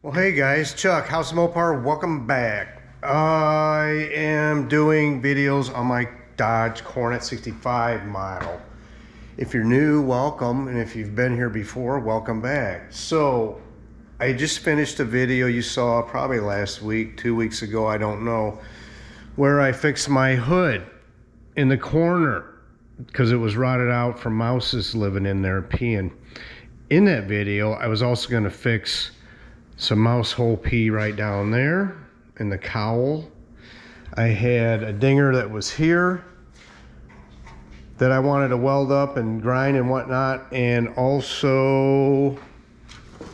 Well, hey guys, Chuck, House of Mopar, welcome back. I am doing videos on my Dodge Coronet 65 model. If you're new, welcome, and if you've been here before, welcome back. So, I just finished a video you saw probably last week, 2 weeks ago, I don't know, where I fixed my hood in the corner because it was rotted out from mouses living in there peeing. In that video, I was also going to fix some mouse hole pee right down there in the cowl. I had a dinger that was here that I wanted to weld up and grind and whatnot, and also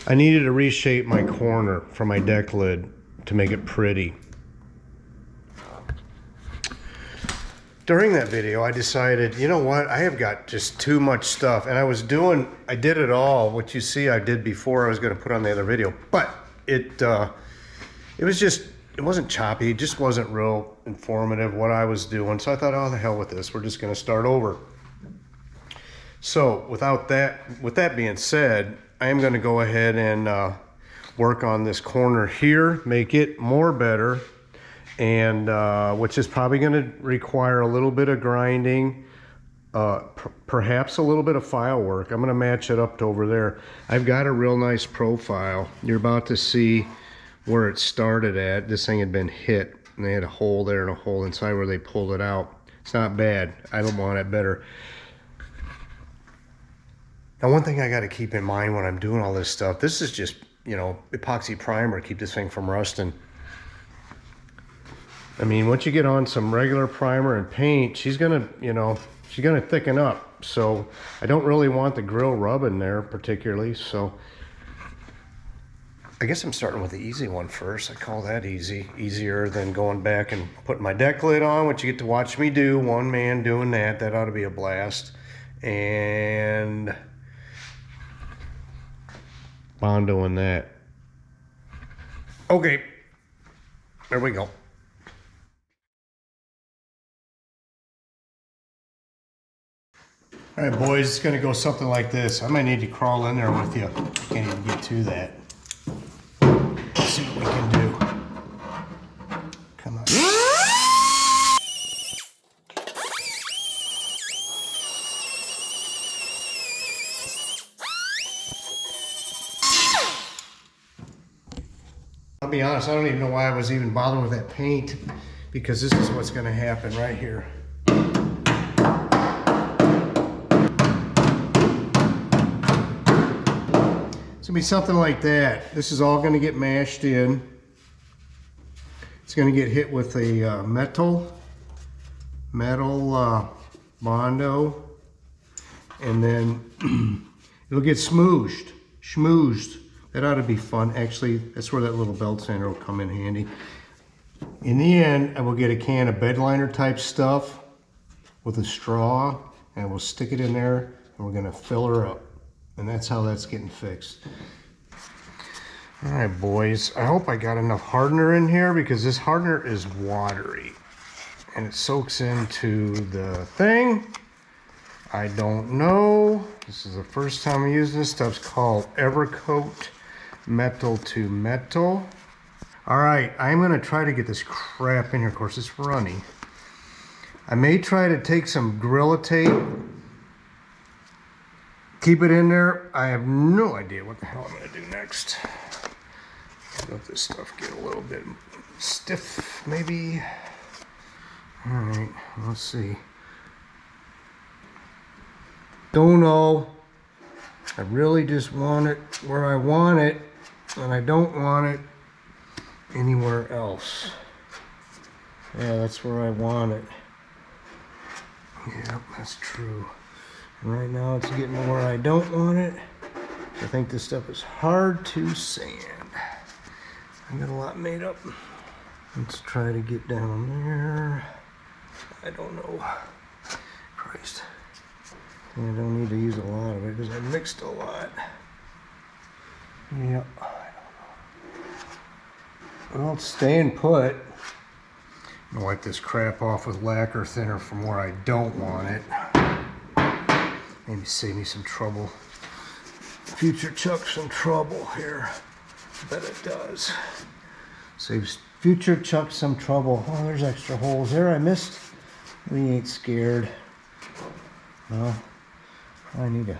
I needed to reshape my corner for my deck lid to make it pretty. During that video, I decided, you know what, I have got just too much stuff, and I did it all. What you see I did before I was going to put on the other video, but it wasn't choppy, it just wasn't real informative what I was doing. So I thought, oh, the hell with this, we're just going to start over. So with that being said, I am going to go ahead and work on this corner here, make it more better, and which is probably going to require a little bit of grinding, perhaps a little bit of file work. I'm going to match it up to over there. I've got a real nice profile. You're about to see where it started at. This thing had been hit, and they had a hole there and a hole inside where they pulled it out. It's not bad. I don't want it better. Now, one thing I got to keep in mind when I'm doing all this stuff, this is just, you know, epoxy primer to keep this thing from rusting. I mean, once you get on some regular primer and paint, she's gonna thicken up. So I don't really want the grill rubbing there particularly. So I guess I'm starting with the easy one first. I call that easier than going back and putting my deck lid on, which you get to watch me do. One man doing that. That ought to be a blast. And bondoing that. Okay, there we go. All right, boys, it's gonna go something like this. I might need to crawl in there with you. Can't even get to that. Let's see what we can do. Come on. I'll be honest, I don't even know why I was even bothering with that paint, because this is what's gonna happen right here. It's gonna be something like that. This is all gonna get mashed in. It's gonna get hit with a metal Bondo, and then it'll get schmoozed. That ought to be fun. Actually, that's where that little belt sander will come in handy. In the end, I will get a can of bed liner type stuff with a straw, and we'll stick it in there, and we're gonna fill her up. And that's how that's getting fixed. All right, boys, I hope I got enough hardener in here, because this hardener is watery and it soaks into the thing. I don't know. This is the first time I'm using this. Stuff's called Evercoat Metal to Metal. All right, I'm gonna try to get this crap in here. Of course, it's runny. I may try to take some Gorilla Tape, keep it in there. I have no idea what the hell I'm gonna do next. Let this stuff get a little bit stiff, maybe. All right, let's see. Don't know. I really just want it where I want it, and I don't want it anywhere else. Yeah, that's where I want it. Yep, that's true. And right now it's getting where I don't want it. I think this stuff is hard to sand. I got a lot made up. Let's try to get down there. I don't know. Christ. I don't need to use a lot of it because I mixed a lot. Yep. I don't know. Well, it's staying put. I'm gonna wipe this crap off with lacquer thinner from where I don't want it. Maybe save me some trouble. Future Chuck some trouble here. Bet it does. Saves future Chuck some trouble. Oh, there's extra holes there I missed. We ain't scared. Well, I need to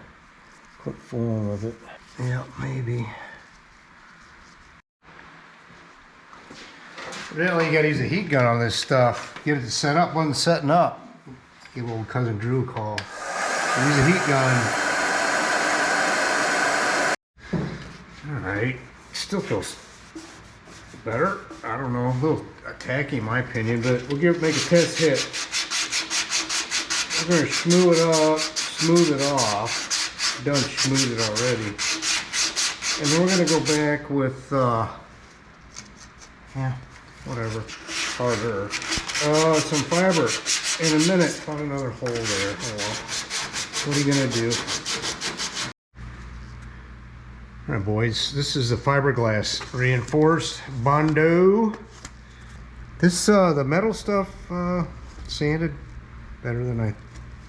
quit fooling with it. Yeah, maybe. Really, you gotta use a heat gun on this stuff. Get it set up, wasn't setting up. Give old cousin Drew a call. Use a heat gun. Alright, still feels better. I don't know, a little tacky in my opinion, but we'll make a test hit. We're gonna smooth it off. Done smooth it already. And then we're gonna go back with, yeah, whatever, harder. Some fiber. In a minute, found another hole there. Oh well. What are you gonna do? All right, boys, this is the fiberglass reinforced Bondo. This, the metal stuff, sanded better than I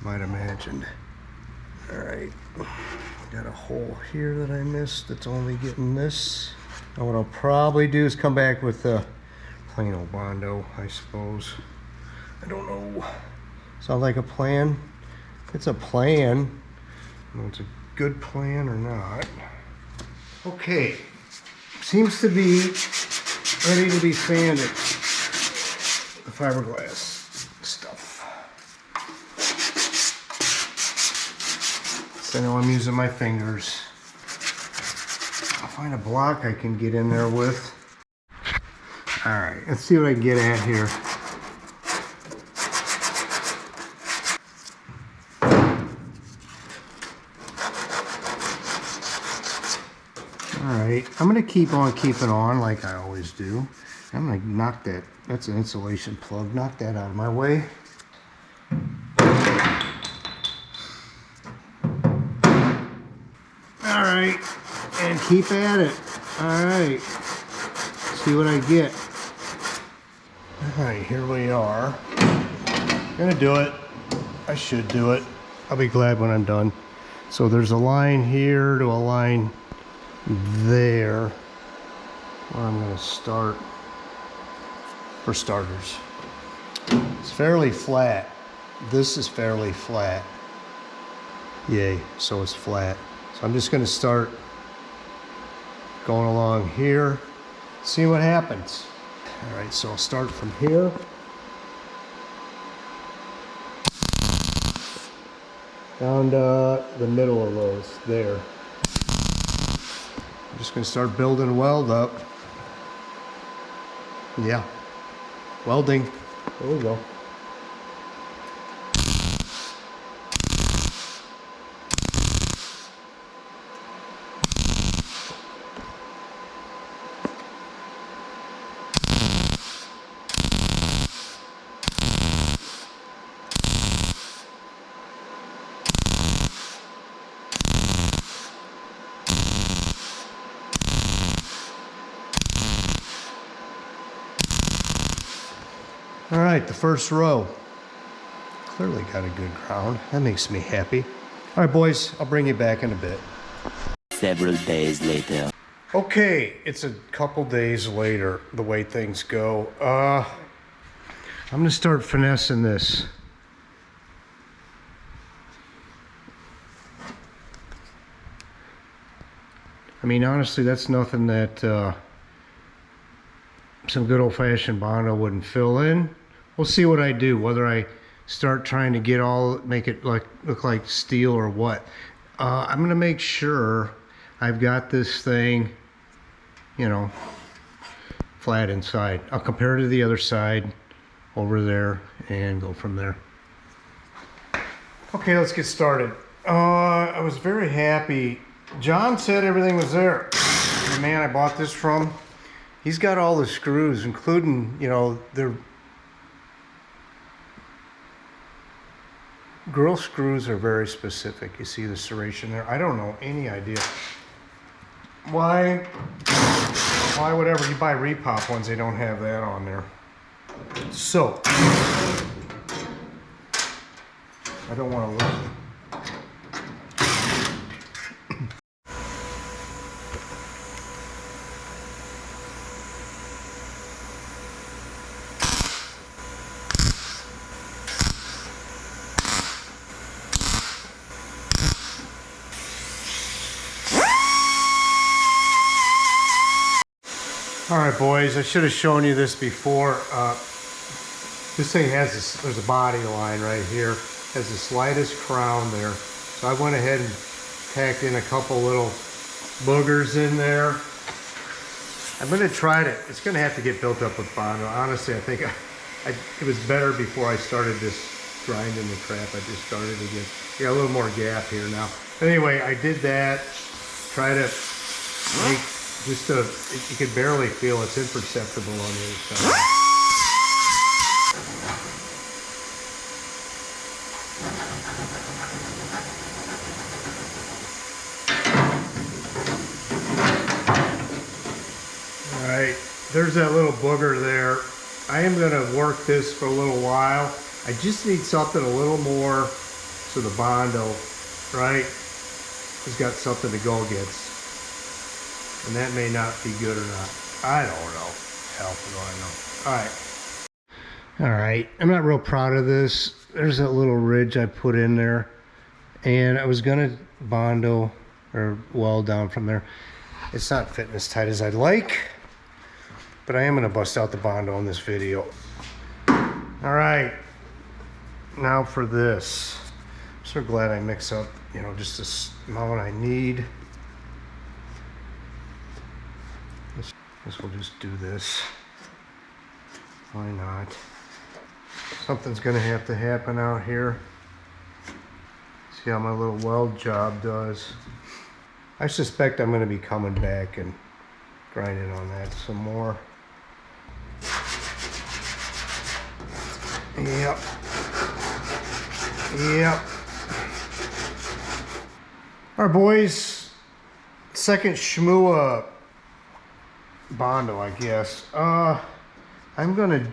might imagined. All right, got a hole here that I missed that's only getting this. Now what I'll probably do is come back with plain old Bondo, I suppose. I don't know. Sounds like a plan. It's a plan. I don't know if it's a good plan or not. Okay. Seems to be ready to be sanded. The fiberglass stuff. So I know I'm using my fingers. I'll find a block I can get in there with. All right, let's see what I can get at here. Alright, I'm going to keep on keeping on like I always do. I'm going to knock that, that's an insulation plug, knock that out of my way. Alright, and keep at it. Alright, see what I get. Alright, here we are. Gonna do it. I should do it. I'll be glad when I'm done. So there's a line here to a line there where I'm going to start. For starters, it's fairly flat. This is fairly flat. Yay, so it's flat. So I'm just going to start going along here, see what happens. All right, so I'll start from here. Down to the middle of those there. I'm just going to start building a weld up. Yeah, welding. There we go. All right, the first row. Clearly got a good ground. That makes me happy. All right, boys, I'll bring you back in a bit. Several days later. Okay, it's a couple days later, the way things go. I'm gonna start finessing this. I mean, honestly, that's nothing that some good old-fashioned Bondo wouldn't fill in. We'll see what I do, whether I start trying to make it look like steel or what. I'm gonna make sure I've got this thing, you know, flat inside. I'll compare it to the other side over there and go from there. Okay, let's get started. I was very happy. John said everything was there. The man I bought this from, he's got all the screws, including, you know, the grill screws are very specific. You see the serration there? I don't know any idea. Why whatever, you buy repop ones, they don't have that on there. So, I don't want to lose it. All right, boys, I should have shown you this before. This thing has this, there's a body line right here, has the slightest crown there. So I went ahead and tacked in a couple little boogers in there. I'm going to try to, it's going to have to get built up with Bondo. Honestly, I think it was better before I started this grinding the crap. I just started to get a little more gap here now. Anyway, I did that. Try to make just a, you can barely feel it's imperceptible on the other side. All right, there's that little booger there. I am going to work this for a little while. I just need something a little more so the Bondo, right, has got something to go against. And that may not be good or not. I don't know. Hell do I know. All right. I'm not real proud of this. There's that little ridge I put in there. And I was going to Bondo or weld down from there. It's not fitting as tight as I'd like. But I am going to bust out the Bondo in this video. All right. Now for this. I'm so glad I mix up, you know, just this amount I need. Guess we'll just do this. Why not? Something's gonna have to happen out here. See how my little weld job does. I suspect I'm gonna be coming back and grinding on that some more. Yep. Yep. All right, boys. Second Shmua Bondo, I guess. I'm gonna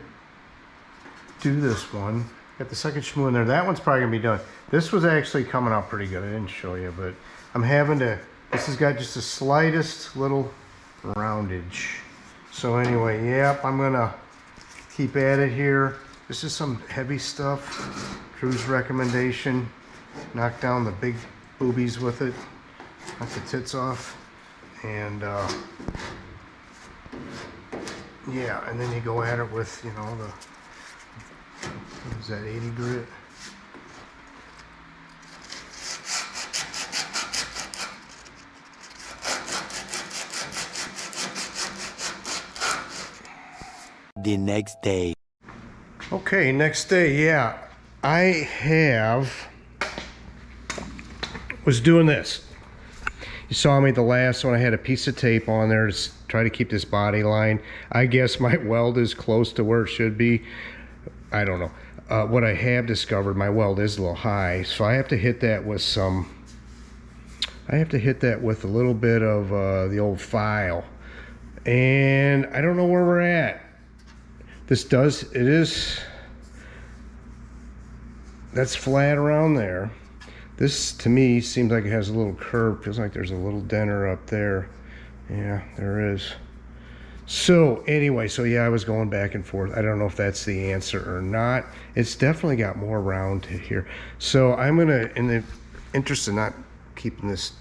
do this one. Got the second Shmua in there. That one's probably gonna be done. This was actually coming out pretty good. I didn't show you, but I'm having to. This has got just the slightest little roundage. So anyway, yep, I'm gonna keep at it here. This is some heavy stuff. Drew's recommendation. Knock down the big boobies with it. Knock the tits off. And yeah, and then you go at it with, you know, the, what is that, 80 grit? The next day. Okay, next day, yeah. I was doing this. You saw me the last one. I had a piece of tape on there to try to keep this body line. I guess my weld is close to where it should be. I don't know. What I have discovered, my weld is a little high, so I have to hit that with some, I have to hit that with a little bit of the old file. And I don't know where we're at. This does, it is, that's flat around there. This, to me, seems like it has a little curve. Feels like there's a little denter up there. Yeah, there is. So, anyway, so yeah, I was going back and forth. I don't know if that's the answer or not. It's definitely got more round to here. So, I'm going to, in the interest of not keeping this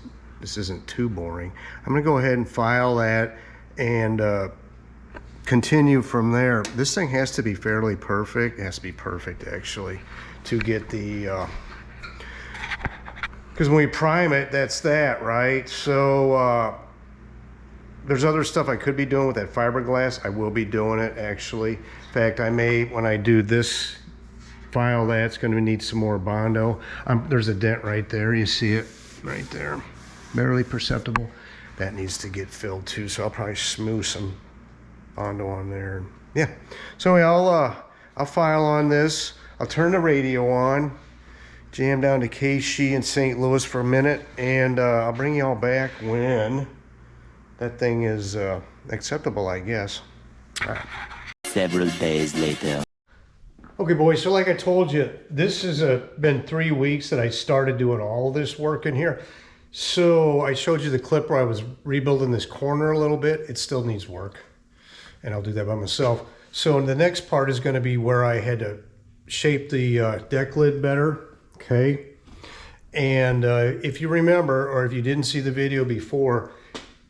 isn't too boring, I'm going to go ahead and file that and continue from there. This thing has to be fairly perfect. It has to be perfect, actually, to get the... because when we prime it, that's that, right? So there's other stuff I could be doing with that fiberglass. I will be doing it, actually. In fact, I may, when I do this file, that's going to need some more Bondo. There's a dent right there. You see it right there. Barely perceptible. That needs to get filled too, so I'll probably smooth some Bondo on there. Yeah. So anyway, I'll file on this. I'll turn the radio on. Jam down to KC in St. Louis for a minute, and I'll bring you all back when that thing is acceptable, I guess. All right. Several days later. Okay, boys, so like I told you, this has been 3 weeks that I started doing all this work in here. So I showed you the clip where I was rebuilding this corner a little bit. It still needs work, and I'll do that by myself. So the next part is going to be where I had to shape the deck lid better. Okay, and if you remember, or if you didn't see the video before,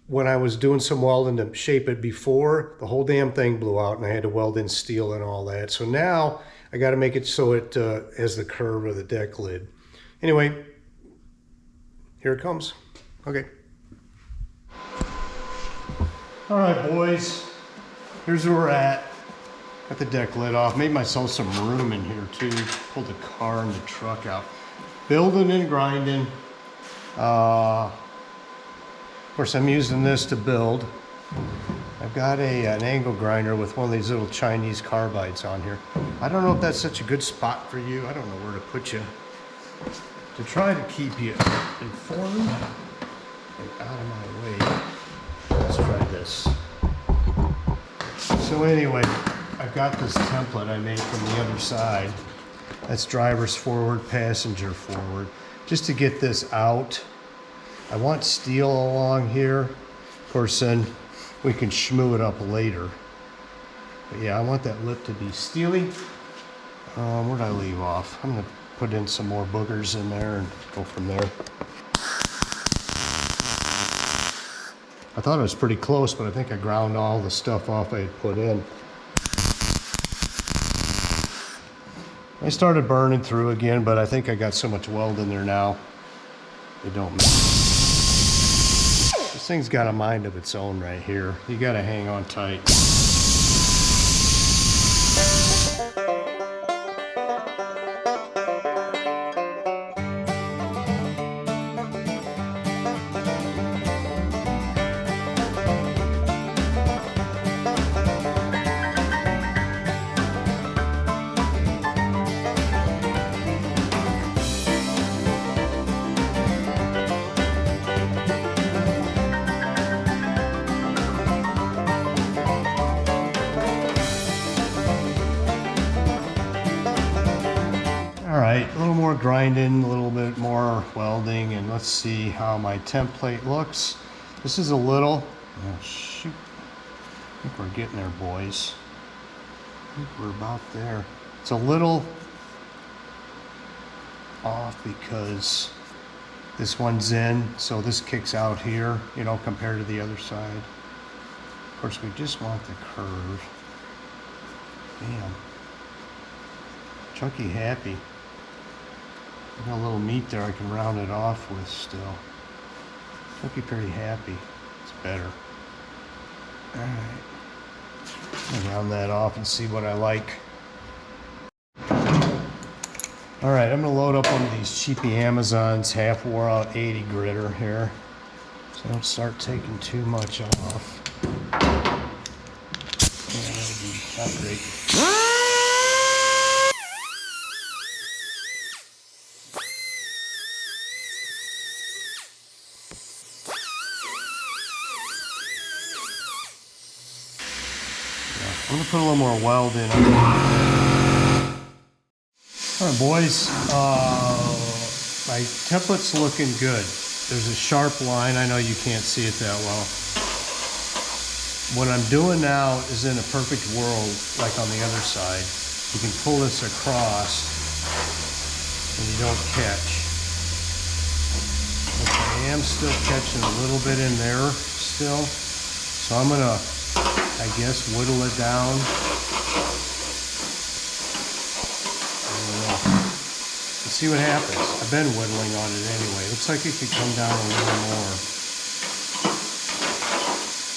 when I was doing some welding to shape it before, the whole damn thing blew out and I had to weld in steel and all that. So now I got to make it so it has the curve of the deck lid. Anyway, here it comes. Okay. All right, boys. Here's where we're at. Got the deck lid off. Made myself some room in here too. Pulled the car and the truck out. Building and grinding. Of course, I'm using this to build. I've got an angle grinder with one of these little Chinese carbides on here. I don't know if that's such a good spot for you. I don't know where to put you to try to keep you informed and out of my way. Let's try this. So anyway, I've got this template I made from the other side. That's driver's forward, passenger forward. Just to get this out. I want steel along here. Of course, then we can schmoo it up later. But yeah, I want that lip to be steely. Where'd I leave off? I'm gonna put in some more boogers in there and go from there. I thought it was pretty close, but I think I ground all the stuff off I had put in. I started burning through again, but I think I got so much weld in there now, it don't matter. This thing's got a mind of its own right here. You gotta hang on tight. All right, a little more grinding, a little bit more welding, and let's see how my template looks. This is a little, oh shoot, I think we're getting there, boys. I think we're about there. It's a little off because this one's in, so this kicks out here, you know, compared to the other side. Of course, we just want the curve. Damn. Chunky happy. Got a little meat there I can round it off with still. Chunky pretty happy. It's better. Alright. I'll round that off and see what I like. Alright, I'm going to load up one of these cheapy Amazons half wore out 80 gritter here. So I don't start taking too much off. Yeah, that'll be not great. I'm gonna put a little more weld in. Alright, boys, my template's looking good. There's a sharp line. I know you can't see it that well. What I'm doing now is in a perfect world, like on the other side. You can pull this across and you don't catch. But I am still catching a little bit in there still. So I'm gonna, I guess, whittle it down. Let's see what happens. I've been whittling on it anyway. Looks like it could come down a little more.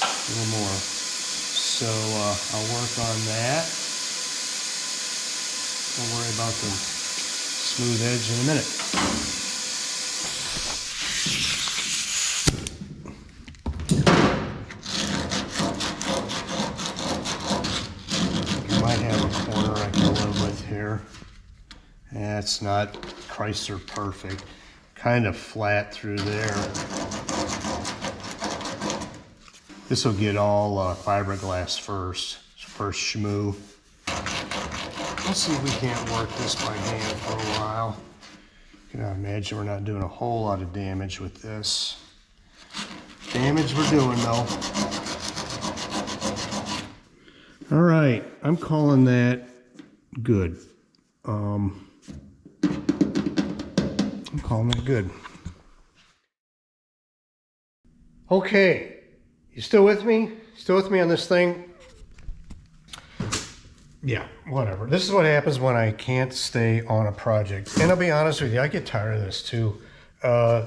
A little more. So I'll work on that. Don't worry about the smooth edge in a minute. That's not Chrysler perfect. Kind of flat through there. This will get all fiberglass first schmoo. Let's see if we can't work this by hand for a while. Can I imagine we're not doing a whole lot of damage with this. Damage we're doing though. All right, I'm calling that good. I'm calling it good. Okay, You still with me? Still with me on this thing? Yeah, whatever. This is what happens when I can't stay on a project. And I'll be honest with you, I get tired of this too. The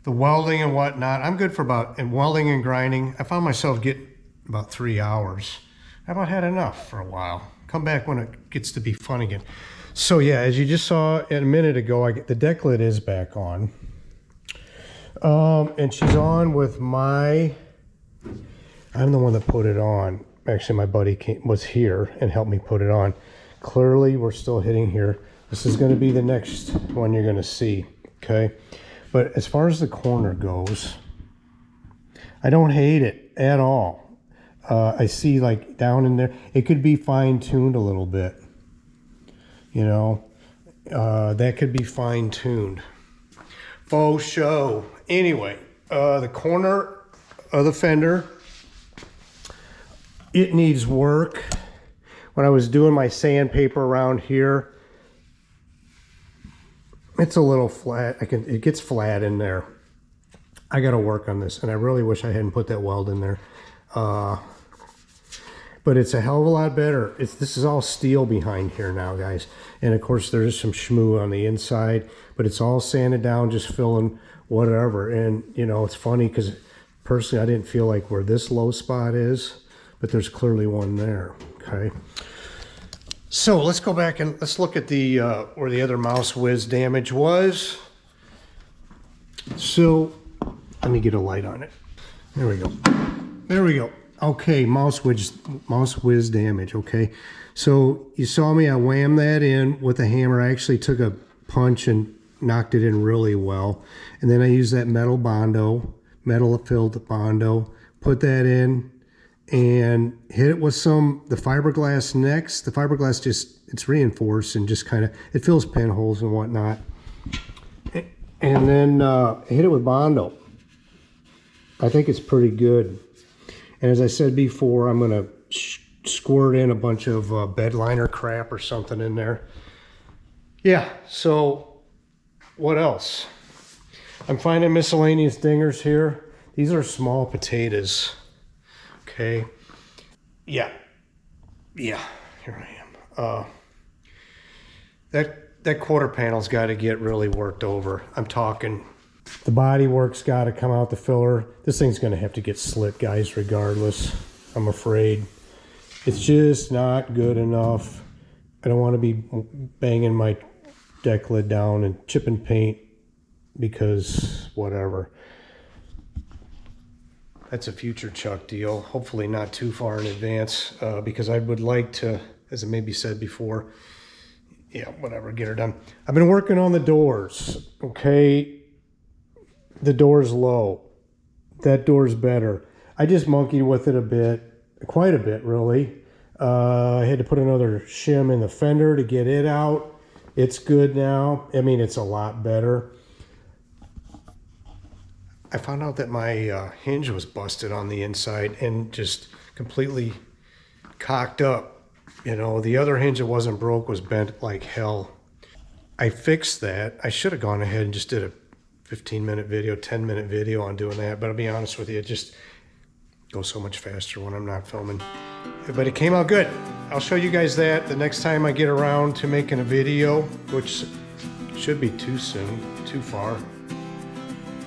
welding and whatnot, I'm good for and welding and grinding, I found myself getting about 3 hours. I about had enough for a while. Come back when it gets to be fun again. So yeah, as you just saw a minute ago, the deck lid is back on. And she's on with I'm the one that put it on. Actually, my buddy was here and helped me put it on. Clearly, we're still hitting here. This is going to be the next one you're going to see, okay? But as far as the corner goes, I don't hate it at all. I see like down in there, it could be fine-tuned a little bit. You know, that could be fine-tuned. Faux show. Anyway, the corner of the fender, it needs work. When I was doing my sandpaper around here, it's a little flat. It gets flat in there. I got to work on this, and I really wish I hadn't put that weld in there. But it's a hell of a lot better. This is all steel behind here now, guys. And of course, there's some schmoo on the inside, but it's all sanded down, just filling whatever. And you know, it's funny because personally, I didn't feel like where this low spot is, but there's clearly one there. Okay. So let's go back and let's look at the where the other mouse whiz damage was. So let me get a light on it. There we go. There we go. Okay, mouse whiz damage. Okay, so you saw me. I whammed that in with a hammer. I actually took a punch and knocked it in really well, and then I used that metal filled Bondo. Put that in and hit it with the fiberglass next. The fiberglass it's reinforced and just kind of, it fills pinholes and whatnot. And then hit it with Bondo. I think it's pretty good. And as I said before, I'm gonna squirt in a bunch of bed liner crap or something in there. Yeah, so what else? I'm finding miscellaneous dingers here. These are small potatoes. Okay. Yeah, here I am. That quarter panel's got to get really worked over. I'm talking, the bodywork's got to come out the filler. This thing's going to have to get slit, guys, regardless. I'm afraid it's just not good enough. I don't want to be banging my deck lid down and chipping paint because whatever. That's a future Chuck deal. Hopefully not too far in advance, because I would like to, as I maybe said before, yeah, whatever, get her done. I've been working on the doors, okay? The door's low. That door's better. I just monkeyed with it a bit, quite a bit, really. I had to put another shim in the fender to get it out. It's good now. I mean, it's a lot better. I found out that my hinge was busted on the inside and just completely cocked up. You know, the other hinge that wasn't broke was bent like hell. I fixed that. I should have gone ahead and just did a 15-minute video, 10-minute video on doing that. But I'll be honest with you, it just goes so much faster when I'm not filming. But it came out good. I'll show you guys that the next time I get around to making a video, which should be too soon, too far.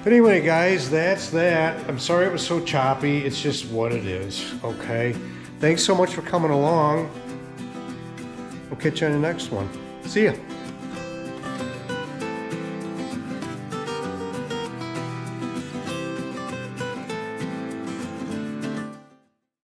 But anyway, guys, that's that. I'm sorry it was so choppy. It's just what it is, okay? Thanks so much for coming along. We'll catch you on the next one. See ya.